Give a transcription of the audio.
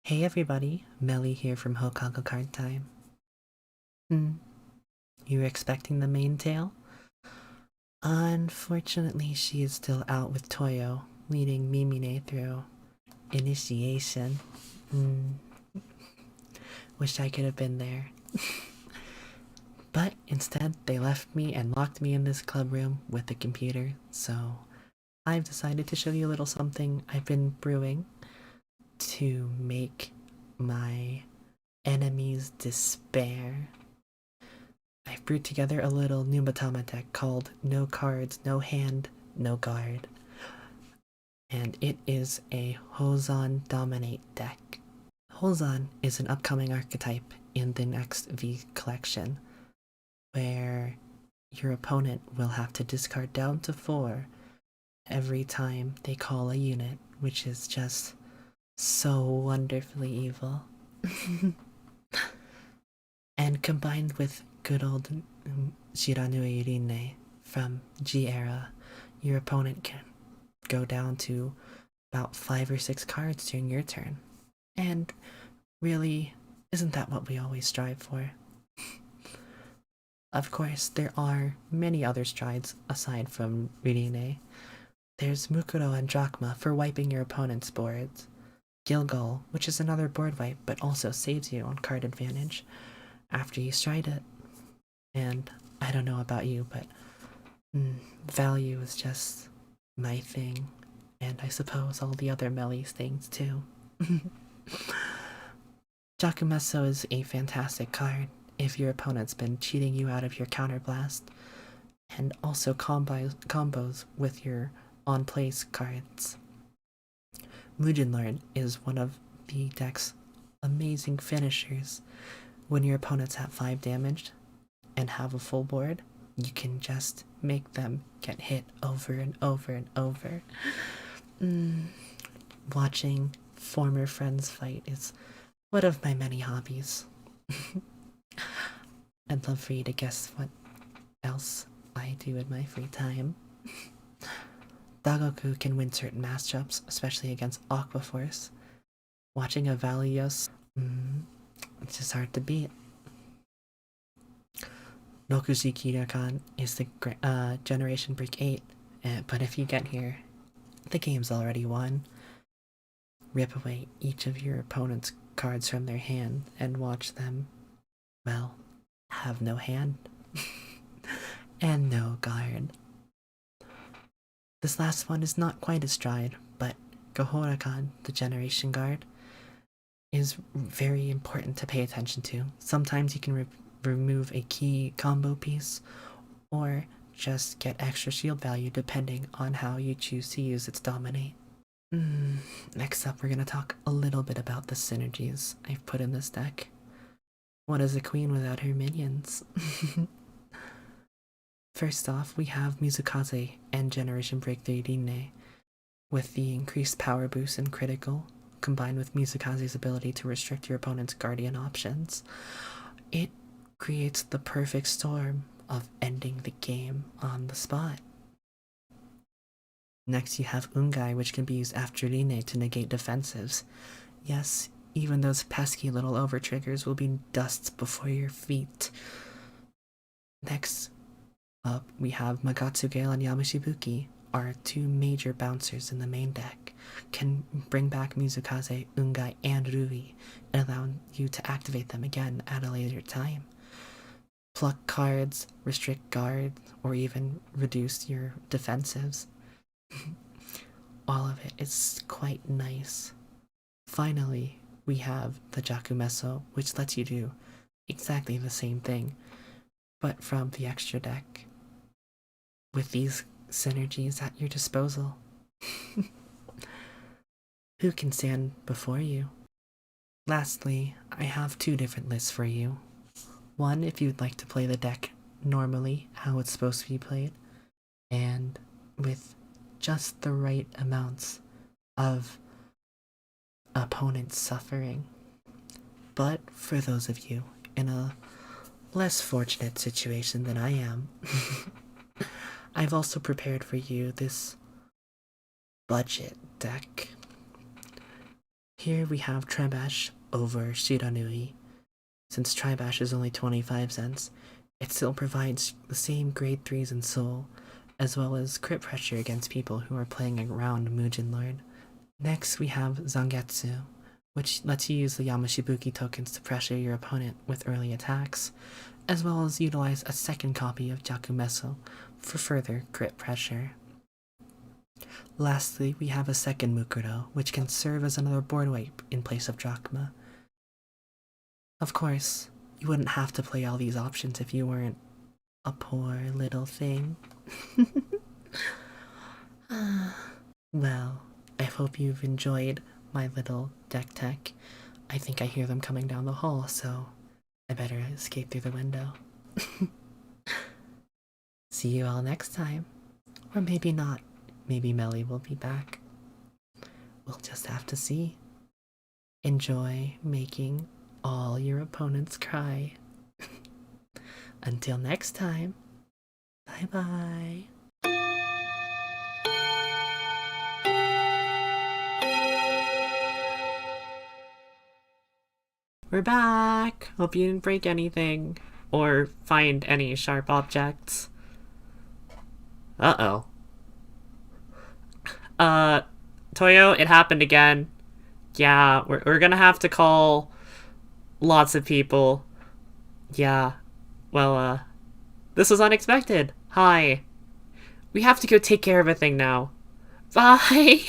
Hey everybody, Melly here from Hokago Card Time. You were expecting the main tale? Unfortunately, she is still out with Toyo, leading Mimine through initiation. Wish I could have been there. But instead, they left me and locked me in this club room with the computer, so I've decided to show you a little something I've been brewing to make my enemies despair. I've brewed together a little Numatama deck called No Cards, No Hand, No Guard. And it is a Houzan Dominate deck. Houzan is an upcoming archetype in the next V collection, where your opponent will have to discard down to 4 every time they call a unit, which is just so wonderfully evil. And combined with good old Shiranui Rinne from G era, your opponent can go down to about 5 or 6 cards during your turn. And really, isn't that what we always strive for? Of course, there are many other strides aside from Rinne. There's Mukuro and Drachma for wiping your opponent's boards. Gilgal, which is another board wipe but also saves you on card advantage after you stride it. And I don't know about you, but value is just my thing, and I suppose all the other Melly's things too. Jakumesso is a fantastic card if your opponent's been cheating you out of your counterblast, and also combos with your on-place cards. Mujinlord is one of the deck's amazing finishers. When your opponents have 5 damage and have a full board, you can just make them get hit over and over and over. Watching former friends fight is one of my many hobbies. I'd love for you to guess what else I do in my free time. Dagoku can win certain matchups, especially against Aqua Force. Watching a Valios, it's just hard to beat. Rokushikirakan is the Generation Break 8, but if you get here, the game's already won. Rip away each of your opponent's cards from their hand and watch them, well, have no hand. And no guard. This last one is not quite a stride, but Gehourakan, the Generation Guard, is very important to pay attention to. Sometimes you can remove a key combo piece, or just get extra shield value depending on how you choose to use its dominate. Next up, we're going to talk a little bit about the synergies I've put in this deck. What is a queen without her minions? First off, we have Mizukaze and Generation Break 3 Rinne, with the increased power boost and critical, combined with Mizukaze's ability to restrict your opponent's guardian options. It creates the perfect storm of ending the game on the spot. Next you have Ungai, which can be used after Rinne to negate defensives. Yes, even those pesky little overtriggers will be dust before your feet. Next up, we have Magatsu Gale and Yamishibuki, are 2 major bouncers in the main deck. Can bring back Mizukaze, Ungai, and Rui, and allow you to activate them again at a later time. Pluck cards, restrict guards, or even reduce your defensives. All of it is quite nice. Finally, we have the Jakumesso, which lets you do exactly the same thing, but from the extra deck, with these synergies at your disposal. Who can stand before you? Lastly, I have 2 different lists for you. One, if you'd like to play the deck normally, how it's supposed to be played, and with just the right amounts of opponent suffering. But for those of you in a less fortunate situation than I am, I've also prepared for you this budget deck. Here we have Tribash over Shiranui. Since Tribash is only 25 cents, it still provides the same grade 3s in Soul, as well as crit pressure against people who are playing around Mujinlord. Next we have Zangetsu, which lets you use the Yamishibuki tokens to pressure your opponent with early attacks, as well as utilize a second copy of Jakumesso for further crit pressure. Lastly, we have a second Mukuro, which can serve as another board wipe in place of Drachma. Of course, you wouldn't have to play all these options if you weren't a poor little thing. Well, I hope you've enjoyed my little deck tech. I think I hear them coming down the hall, so I better escape through the window. See you all next time. Or maybe not. Maybe Melly will be back. We'll just have to see. Enjoy making all your opponents cry. Until next time, bye-bye. We're back! Hope you didn't break anything, or find any sharp objects. Uh-oh. Toyo, it happened again. Yeah, we're gonna have to call lots of people. Yeah, well, this was unexpected. Hi. We have to go take care of a thing now. Bye!